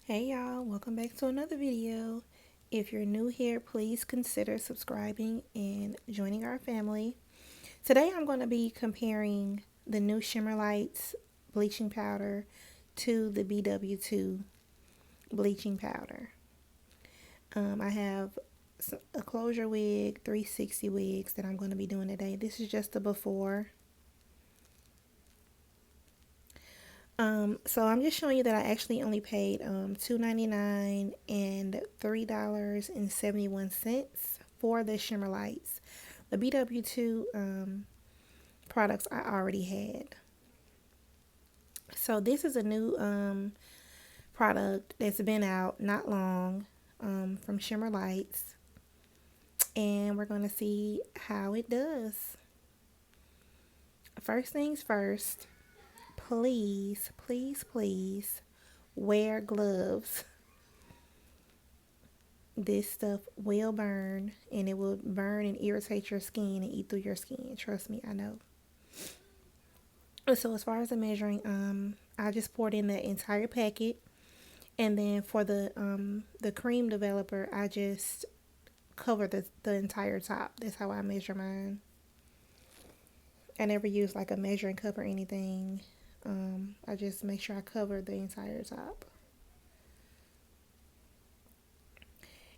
Hey y'all, welcome back to another video. If you're new here, please consider subscribing and joining our family. Today I'm going to be comparing the new Shimmer Lights bleaching powder to the BW2 bleaching powder. I have a closure wig, 360 wigs that I'm going to be doing today. This is just the before. So I'm just showing you that I actually only paid $2.99 and $3.71 for the Shimmer Lights. The BW2 products I already had. So this is a new product that's been out not long from Shimmer Lights. And we're going to see how it does. First things first, please, please, please wear gloves. This stuff will burn, and it will burn and irritate your skin and eat through your skin. Trust me, I know. So as far as the measuring, I just poured in the entire packet, and then for the cream developer, I just covered the entire top. That's how I measure mine. I never use like a measuring cup or anything. I just make sure I cover the entire top.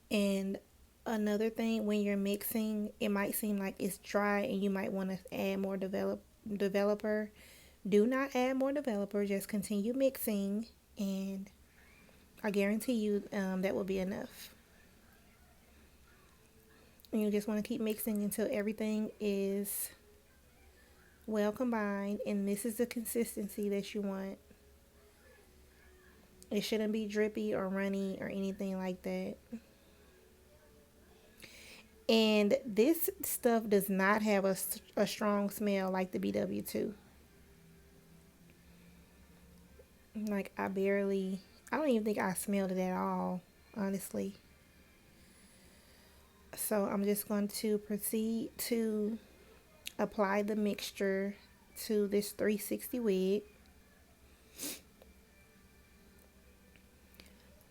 And another thing, when you're mixing, it might seem like it's dry and you might want to add more developer. Do not add more developer. Just continue mixing, and I guarantee you that will be enough. And you just want to keep mixing until everything is well combined, and this is the consistency that you want. It shouldn't be drippy or runny or anything like that. And this stuff does not have a strong smell like the BW2. Like, I don't even think I smelled it at all, honestly. So I'm just going to proceed to apply the mixture to this 360 wig.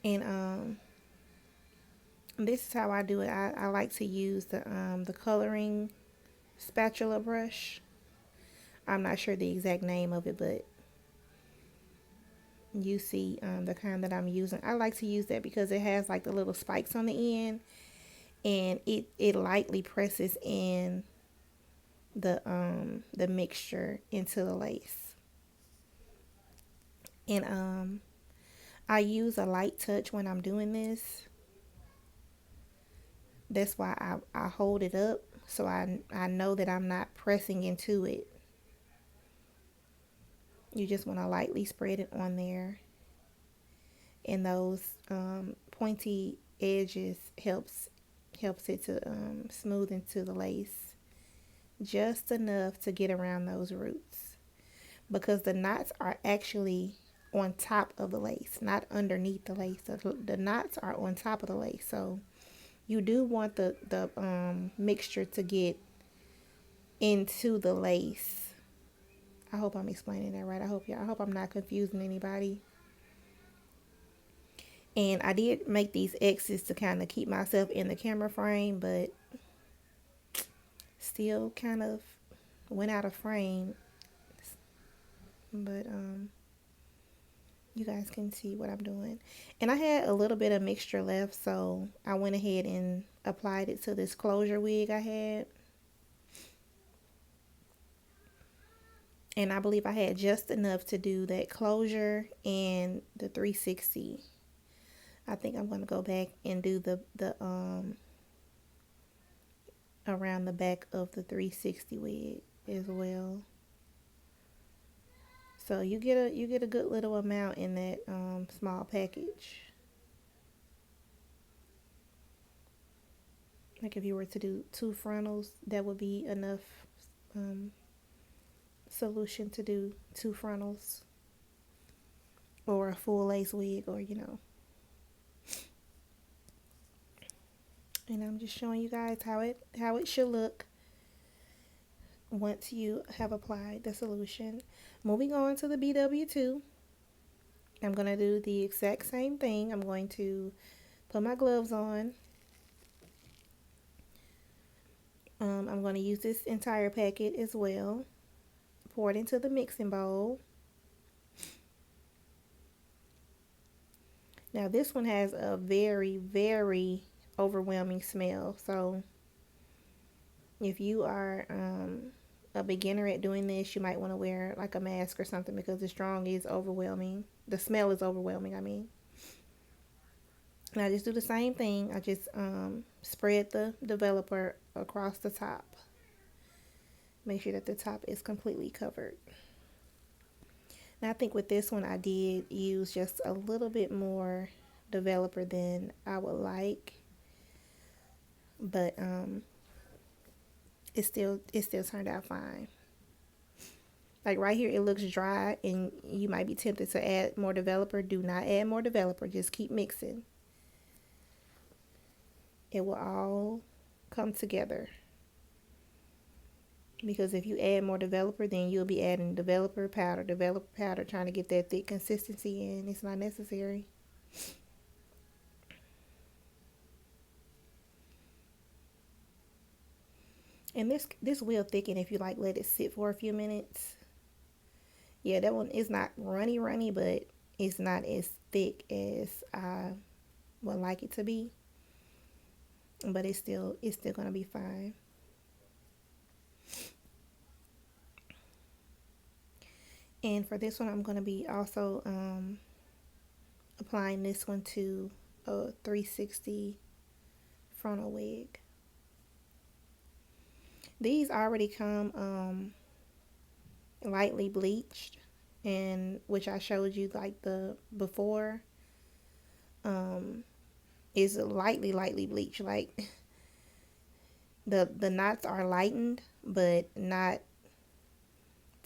And this is how I do it. I like to use the coloring spatula brush. I'm not sure the exact name of it, but you see the kind that I'm using. I like to use that because it has like the little spikes on the end, and it lightly presses in the mixture into the lace. And I use a light touch when I'm doing this. That's why I hold it up, so I know that I'm not pressing into it. You just want to lightly spread it on there, and those pointy edges helps it to smooth into the lace just enough to get around those roots, because the knots are actually on top of the lace, not underneath the lace. The knots are on top of the lace, so you do want the mixture to get into the lace. I hope I'm explaining that right. I hope I'm not confusing anybody. And I did make these X's to kind of keep myself in the camera frame, but still kind of went out of frame. But you guys can see what I'm doing. And I had a little bit of mixture left, so I went ahead and applied it to this closure wig I had. And I believe I had just enough to do that closure and the 360. I think I'm going to go back and do the around the back of the 360 wig as well. So you get a good little amount in that small package. Like, if you were to do 2 frontals, that would be enough solution to do 2 frontals, or a full lace wig, or And I'm just showing you guys how it should look once you have applied the solution. Moving on to the BW2. I'm going to do the exact same thing. I'm going to put my gloves on. I'm going to use this entire packet as well. Pour it into the mixing bowl. Now this one has a very, very overwhelming smell. So if you are a beginner at doing this, you might want to wear like a mask or something because the strong is overwhelming. The smell is overwhelming, I mean. And I just do the same thing. I just spread the developer across the top. Make sure that the top is completely covered. Now I think with this one I did use just a little bit more developer than I would like. But it still turned out fine. Like right here it looks dry and you might be tempted to add more developer. Do not add more developer. Just keep mixing. It will all come together. Because if you add more developer, then you'll be adding developer powder, trying to get that thick consistency in. It's not necessary. And this will thicken if you like let it sit for a few minutes. Yeah, that one is not runny, but it's not as thick as I would like it to be. But it's still gonna be fine. And for this one, I'm gonna be also applying this one to a 360 frontal wig. These already come lightly bleached, and which I showed you like the before is lightly bleached. Like the knots are lightened, but not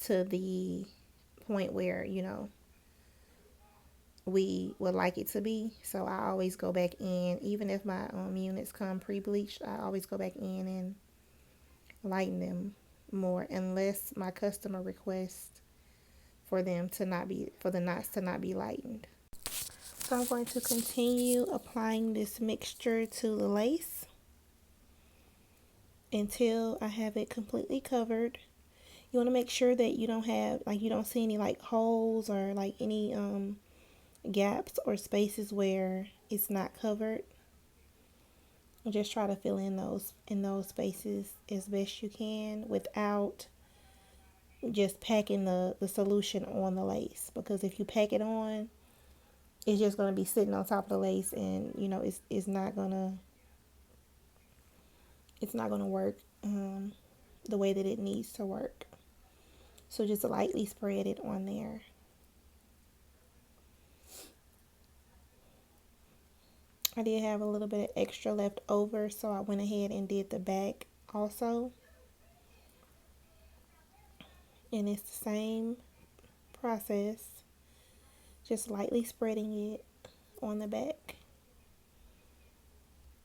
to the point where we would like it to be. So I always go back in, even if my units come pre-bleached, I always go back in and lighten them more, unless my customer requests for them to not be, for the knots to not be lightened. So I'm going to continue applying this mixture to the lace until I have it completely covered. You want to make sure that you don't have, like, you don't see any like holes or like any gaps or spaces where it's not covered. And just try to fill in those spaces as best you can without just packing the solution on the lace, because if you pack it on, it's just going to be sitting on top of the lace, and it's not gonna work the way that it needs to work. So just lightly spread it on there. I did have a little bit of extra left over, so I went ahead and did the back also. And it's the same process, just lightly spreading it on the back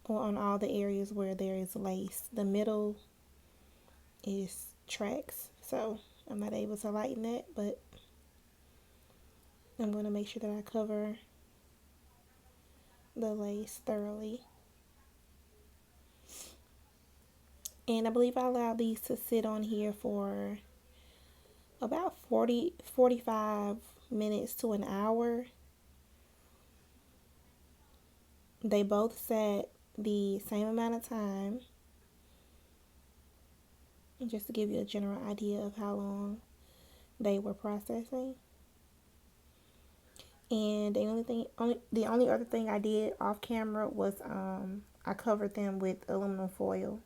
or on all the areas where there is lace. The middle is tracks, so I'm not able to lighten that, but I'm going to make sure that I cover the lace thoroughly. And I believe I allowed these to sit on here for about 45 minutes to an hour. They both sat the same amount of time. Just to give you a general idea of how long they were processing. And the only other thing I did off camera was I covered them with aluminum foil.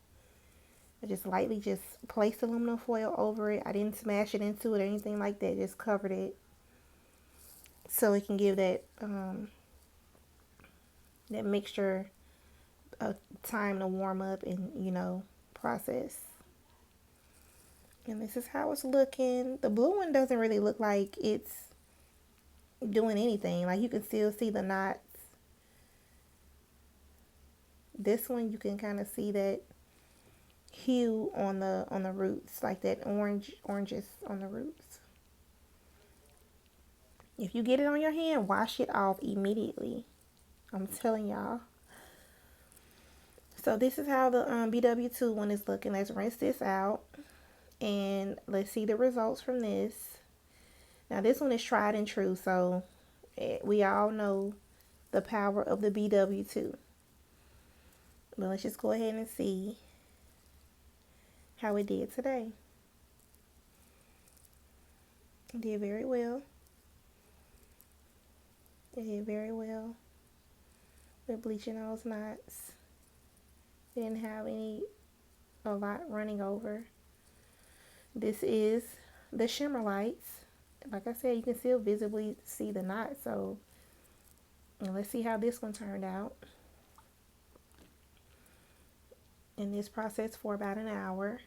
I just lightly just placed aluminum foil over it. I didn't smash it into it or anything like that. Just covered it so it can give that that mixture time to warm up and process. And this is how it's looking. The blue one doesn't really look like it's doing anything. Like, you can still see the knots. This one, you can kind of see that hue on the roots, like that oranges on the roots. If you get it on your hand, wash it off immediately. I'm telling y'all. So this is how the BW2 one is looking. Let's rinse this out and let's see the results from this. Now this one is tried and true, so we all know the power of the BW2. But let's just go ahead and see how it did today. It did very well. It did very well with bleaching those knots. Didn't have a lot running over. This is the Shimmer lights. Like I said, you can still visibly see the knot. So let's see how this one turned out. In this process for about an hour.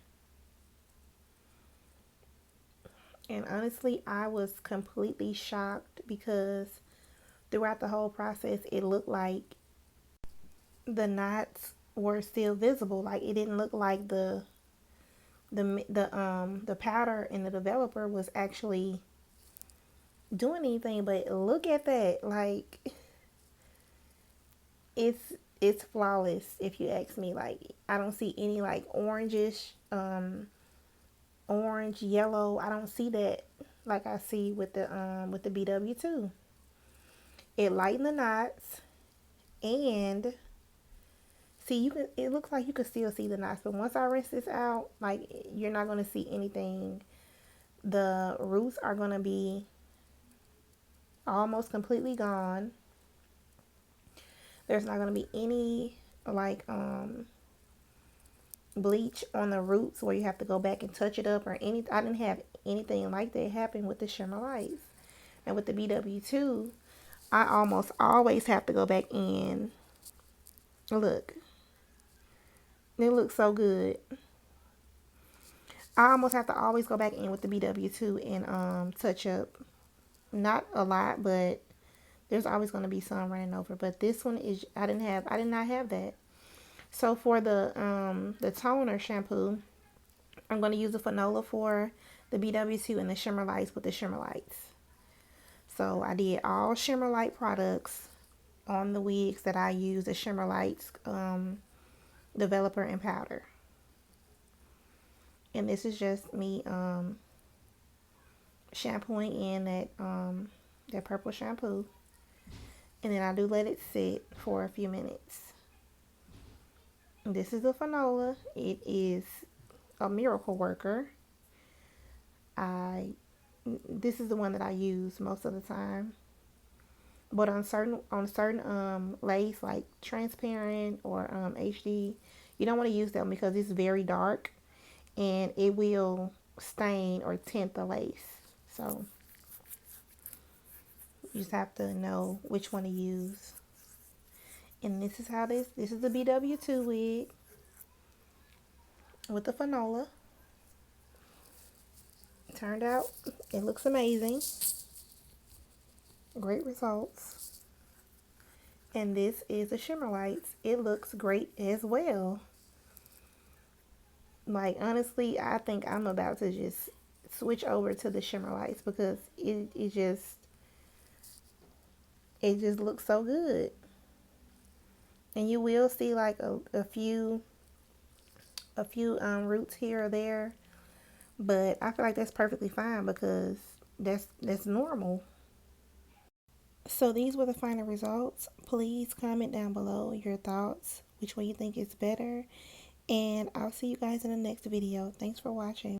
And honestly, I was completely shocked because throughout the whole process, it looked like the knots were still visible. Like it didn't look like the powder in the developer was actually doing anything. But look at that. Like it's flawless if you ask me. Like I don't see any like orangish orange, yellow. I don't see that like I see with the BW2. It lightened the knots, and see, you can. It looks like you can still see the knots, but once I rinse this out, like you're not gonna see anything. The roots are gonna be almost completely gone. There's not gonna be any like bleach on the roots where you have to go back and touch it up or any. I didn't have anything like that happen with the Shimmer lights, and with the BW2, I almost always have to go back in. Look, it looks so good. I almost have to always go back in with the BW2 and touch up. Not a lot, but there's always going to be some running over. But this one is I did not have that. So for the toner shampoo, I'm going to use the Fanola for the BW2 and the Shimmer lights with the Shimmer lights. So I did all Shimmer light products on the wigs that I use, the Shimmer lights developer and powder. And this is just me shampooing in that purple shampoo. And then I do let it sit for a few minutes. This is the Fanola. It is a miracle worker. This is the one that I use most of the time. But on certain lace like transparent or HD, you don't want to use them because it's very dark and it will stain or tint the lace. So you just have to know which one to use. And this is how this is the BW2 wig with the Fanola. Turned out, it looks amazing. Great results. And this is the Shimmer lights. It looks great as well. Like honestly, I think I'm about to just switch over to the Shimmer lights because it just looks so good. And you will see like a few roots here or there, but I feel like that's perfectly fine because that's normal. So these were the final results. Please comment down below your thoughts, which one you think is better, and I'll see you guys in the next video. Thanks for watching.